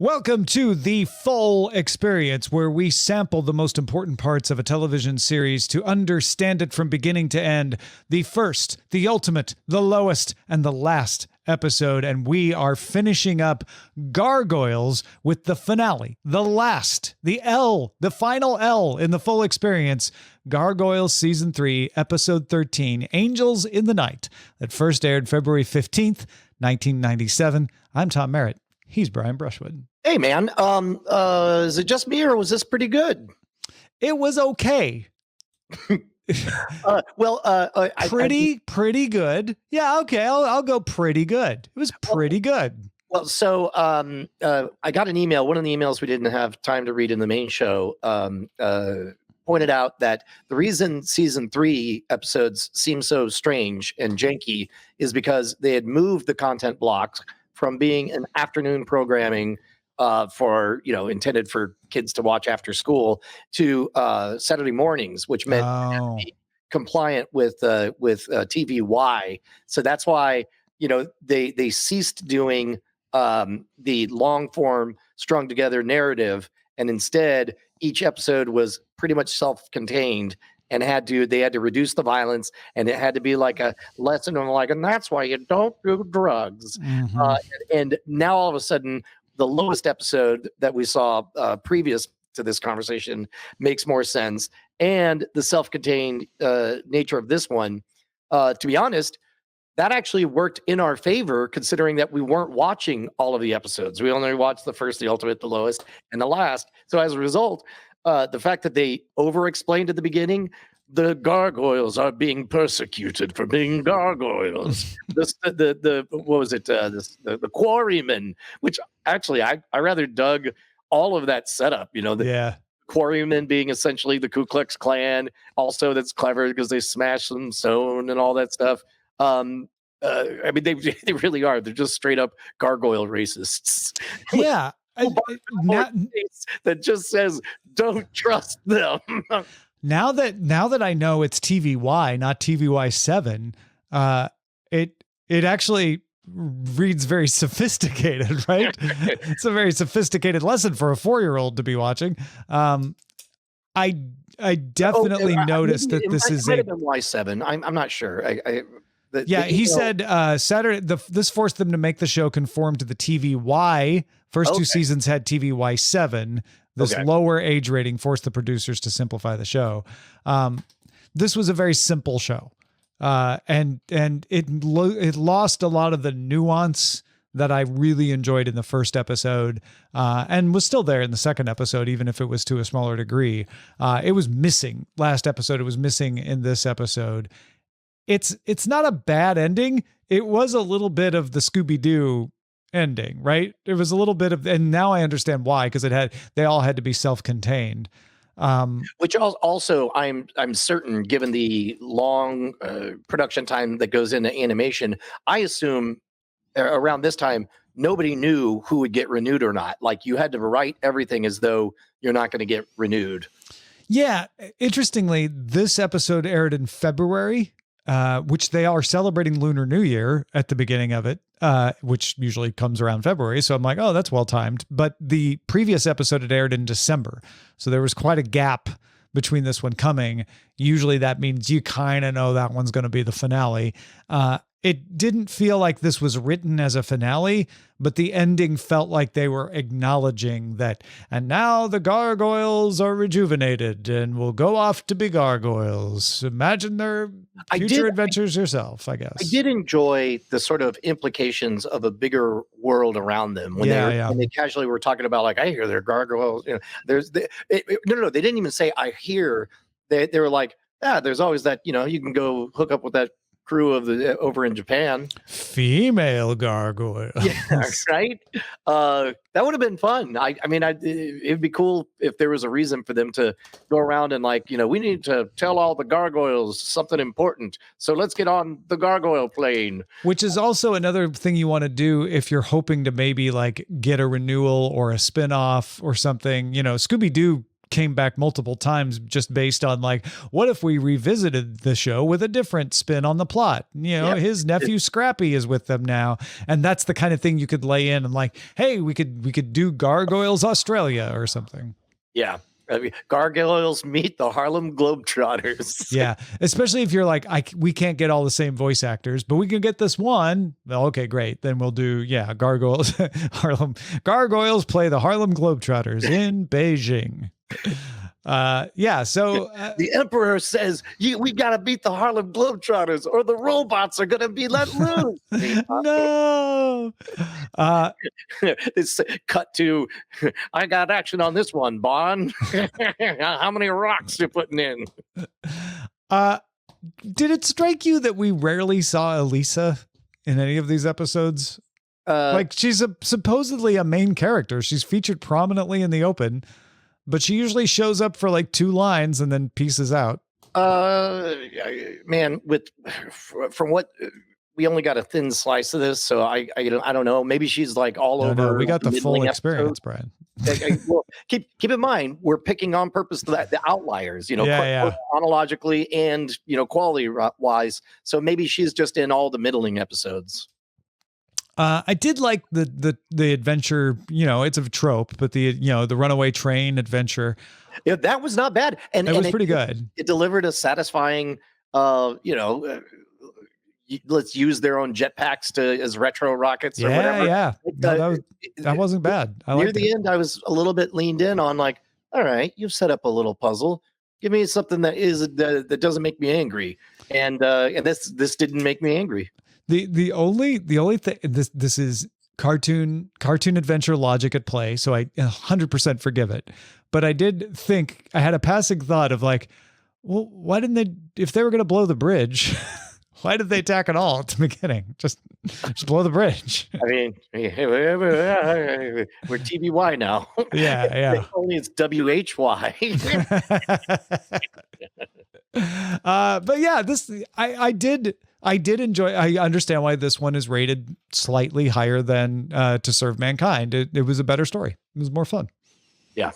Welcome to the full experience, where we sample the most important parts of a television series to understand it from beginning to end. The first, the ultimate, the lowest, and the last episode. And we are finishing up Gargoyles with the finale, the last, the final L in the full experience. Gargoyles Season 3, Episode 13, Angels in the Night, that first aired February 15th, 1997. I'm Tom Merritt. He's Brian Brushwood. Hey, man. Is it just me, or was this pretty good? It was okay. Pretty good. Yeah, okay. I'll go pretty good. It was pretty good. Well, so I got an email. One of the emails we didn't have time to read in the main show pointed out that the reason season 3 episodes seem so strange and janky is because they had moved the content blocks from being an afternoon programming intended for kids to watch after school to Saturday mornings, which meant compliant with TVY. So that's why, they ceased doing the long form strung together narrative, and instead each episode was pretty much self-contained and they had to reduce the violence, and it had to be like a lesson on and that's why you don't do drugs. Mm-hmm. And now all of a sudden, the lowest episode that we saw previous to this conversation makes more sense. And the self-contained nature of this one, to be honest, that actually worked in our favor, considering that we weren't watching all of the episodes. We only watched the first, the ultimate, the lowest, and the last. So as a result, the fact that they over-explained at the beginning, the gargoyles are being persecuted for being gargoyles. The quarrymen, which actually I rather dug all of that setup. The quarrymen being essentially the Ku Klux Klan. Also, that's clever because they smash some stone and all that stuff. They really are. They're just straight up gargoyle racists. Yeah. That just says don't trust them. Now that I know it's TVY, not TVY7, it actually reads very sophisticated, right? It's a very sophisticated lesson for a 4-year-old to be watching. I definitely noticed that this is a Y7. I'm not sure. He said Saturday. This forced them to make the show conform to the TVY. First two seasons had TVY7. This lower age rating forced the producers to simplify the show. This was a very simple show, and it lost a lot of the nuance that I really enjoyed in the first episode, and was still there in the second episode, even if it was to a smaller degree. It was missing last episode. It was missing in this episode. It's not a bad ending. It was a little bit of the Scooby-Doo ending, right? It was a little bit of, and now I understand why, because they all had to be self-contained. Which also I'm certain, given the long production time that goes into animation, I assume around this time nobody knew who would get renewed or not. Like, you had to write everything as though you're not going to get renewed. Yeah, interestingly, this episode aired in February, which they are celebrating Lunar New Year at the beginning of it, which usually comes around February. So I'm like, oh, that's well timed. But the previous episode had aired in December. So there was quite a gap between this one coming. Usually that means you kind of know that one's going to be the finale. It didn't feel like this was written as a finale, but the ending felt like they were acknowledging that, and now the gargoyles are rejuvenated and will go off to be gargoyles. Imagine their future adventures yourself, I guess. I did enjoy the sort of implications of a bigger world around them when they casually were talking about, like, I hear they're gargoyles. No, they didn't even say I hear. They were like, there's always that, you can go hook up with that crew of over in Japan, female gargoyle. Yeah, right. That would have been fun. It'd be cool if there was a reason for them to go around and, like, we need to tell all the gargoyles something important, so let's get on the gargoyle plane. Which is also another thing you want to do if you're hoping to maybe, like, get a renewal or a spinoff or something. Scooby-Doo came back multiple times just based on like, what if we revisited the show with a different spin on the plot? You know, his nephew Scrappy is with them now. And that's the kind of thing you could lay in and like, hey, we could do Gargoyles Australia or something. Yeah. I mean, Gargoyles meet the Harlem Globetrotters. Yeah, especially if you're like, we can't get all the same voice actors, but we can get this one. Well, okay, great. Then we'll do, Gargoyles. Gargoyles play the Harlem Globetrotters in Beijing. So the Emperor says, we got to beat the Harlem Globetrotters or the robots are going to be let loose. No. It's cut to, I got action on this one, Bond. How many rocks you putting in? Did it strike you that we rarely saw Elisa in any of these episodes? Like she's supposedly a main character. She's featured prominently in the open, but she usually shows up for like 2 lines and then pieces out. Man, from what we only got a thin slice of this, so I don't know. Maybe she's like all over. No, we got the full experience, Brian. Well, keep in mind we're picking on purpose the outliers, chronologically and quality wise. So maybe she's just in all the middling episodes. I did like the adventure, it's a trope, but the runaway train adventure. Yeah, that was not bad. And it was pretty good. It delivered a satisfying, let's use their own jetpacks as retro rockets or whatever. Yeah. No, that wasn't bad. Near the end, I was a little bit leaned in on like, all right, you've set up a little puzzle. Give me something that doesn't make me angry. And this didn't make me angry. The only thing, this is cartoon adventure logic at play, so I 100% forgive it. But I did think, I had a passing thought of like, well, why didn't they, if they were going to blow the bridge, why did they tack it all at the beginning? Just blow the bridge. I mean, we're TVY now. Yeah. Only it's WHY. But yeah, I did enjoy. I understand why this one is rated slightly higher than To Serve Mankind. It was a better story. It was more fun. Yeah.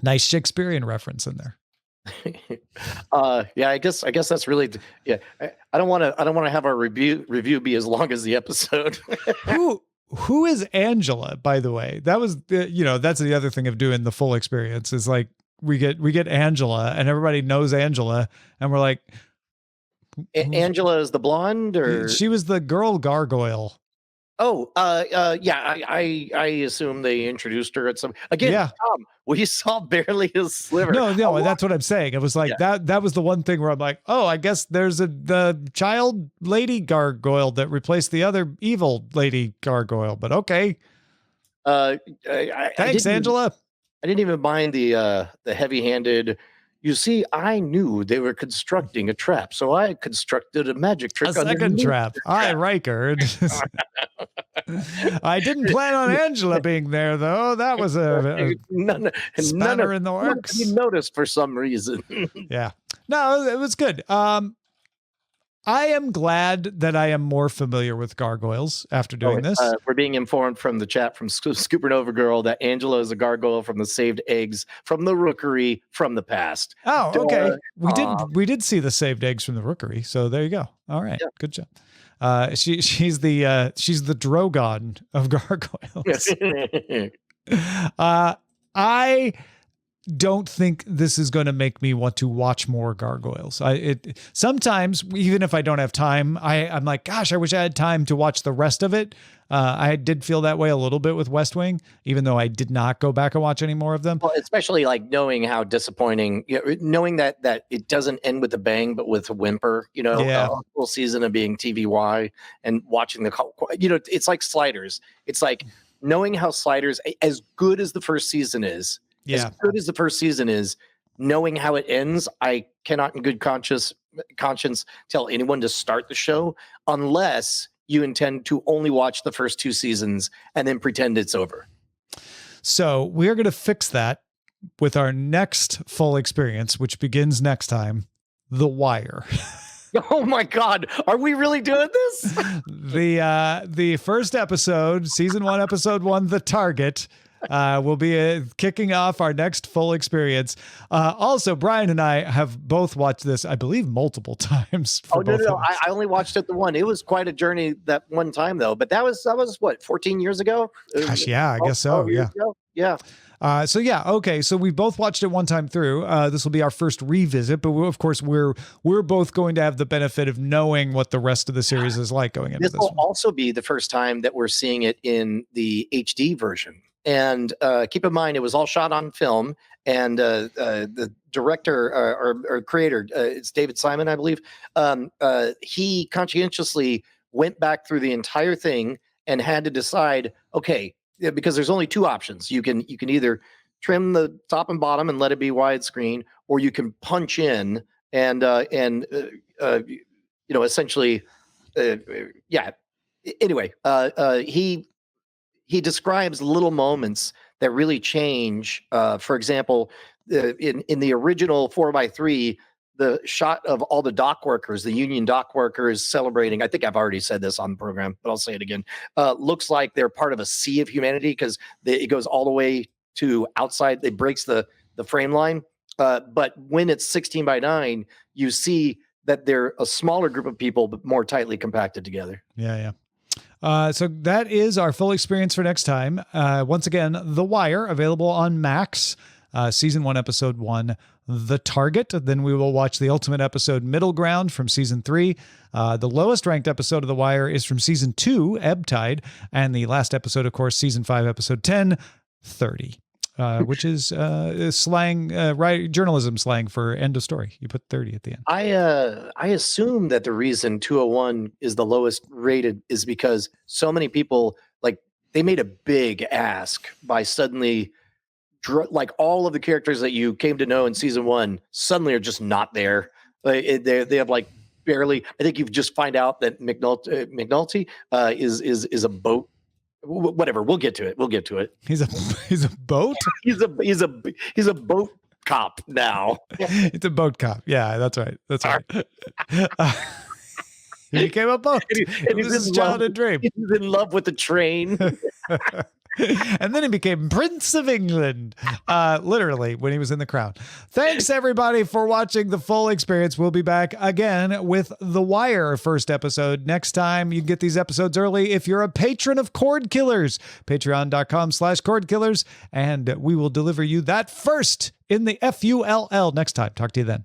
Nice Shakespearean reference in there. I guess that's really, I don't want to have our review be as long as the episode. Who is Angela, by the way? That was that's the other thing of doing the full experience is like we get Angela and everybody knows Angela and we're like, Angela is the blonde, or she was the girl gargoyle. Oh, I assume they introduced her at some Tom, we saw barely a sliver. No, that's what I'm saying. It was like that was the one thing where I'm like, oh, I guess there's the child lady gargoyle that replaced the other evil lady gargoyle, but okay. Thanks, Angela. I didn't even mind the heavy-handed. You see, I knew they were constructing a trap, so I constructed a magic trick. A second trap. I Rikard. I didn't plan on Angela being there, though. That was a spanner in the works. You noticed for some reason. Yeah. No, it was good. I am glad that I am more familiar with gargoyles after doing this. We're being informed from the chat from Scoopernova Girl that Angela is a gargoyle from the saved eggs from the rookery from the past. Oh, okay. We did see the saved eggs from the rookery, so there you go. All right, good job. She's the Drogon of gargoyles. I don't think this is going to make me want to watch more gargoyles. Sometimes, even if I don't have time, I'm like, gosh, I wish I had time to watch the rest of it. I did feel that way a little bit with West Wing, even though I did not go back and watch any more of them. Well, especially like knowing how disappointing, knowing that it doesn't end with a bang, but with a whimper, a full season of being TVY and watching it's like Sliders. It's like knowing how Sliders, as good as the first season is, as good as the first season is, knowing how it ends, I cannot in good conscience tell anyone to start the show unless you intend to only watch the first 2 seasons and then pretend it's over. So we're going to fix that with our next full experience, which begins next time, The Wire. Oh my God. Are we really doing this? The first episode, season 1, episode 1, The Target. We'll be kicking off our next full experience. Also, Brian and I have both watched this, I believe, multiple times. No. I only watched it the one. It was quite a journey that one time, though. But that was what, 14 years ago? Gosh, yeah, I guess so. Yeah. Yeah. Okay. So we both watched it one time through. This will be our first revisit, but of course we're both going to have the benefit of knowing what the rest of the series is like going into this. This will also be the first time that we're seeing it in the HD version. And keep in mind, it was all shot on film, and the director or creator, it's David Simon, I believe. He conscientiously went back through the entire thing and had to decide, okay, because there's only two options. You can either trim the top and bottom and let it be widescreen, or you can punch in and essentially, yeah. Anyway, he describes little moments that really change. For example, in the original 4x3, the shot of all the dock workers, the union dock workers celebrating, I think I've already said this on the program, but I'll say it again, looks like they're part of a sea of humanity, because it goes all the way to outside. It breaks the frame line. But when it's 16:9, you see that they're a smaller group of people, but more tightly compacted together. Yeah. So that is our full experience for next time. Once again, The Wire, available on Max, season 1, episode 1, The Target. Then we will watch the ultimate episode, Middle Ground, from season 3. The lowest ranked episode of The Wire is from season 2, Ebb Tide. And the last episode, of course, season 5, episode 10, 30. Which is slang, journalism slang for end of story. You put 30 at the end. I assume that the reason 201 is the lowest rated is because so many people, like, they made a big ask by suddenly, like, all of the characters that you came to know in season 1 suddenly are just not there. They have like barely. I think you just find out that McNulty is a boat. Whatever, we'll get to it. He's a boat. He's a boat cop now. It's a boat cop. Yeah, that's right. He became a boat. And he's his childhood dream. He's in love with the train. And then he became Prince of England, literally, when he was in the crown. Thanks, everybody, for watching the full experience. We'll be back again with The Wire first episode next time. You can get these episodes early if you're a patron of Cordkillers, patreon.com/Cordkillers, and we will deliver you that first in the FULL next time. Talk to you then.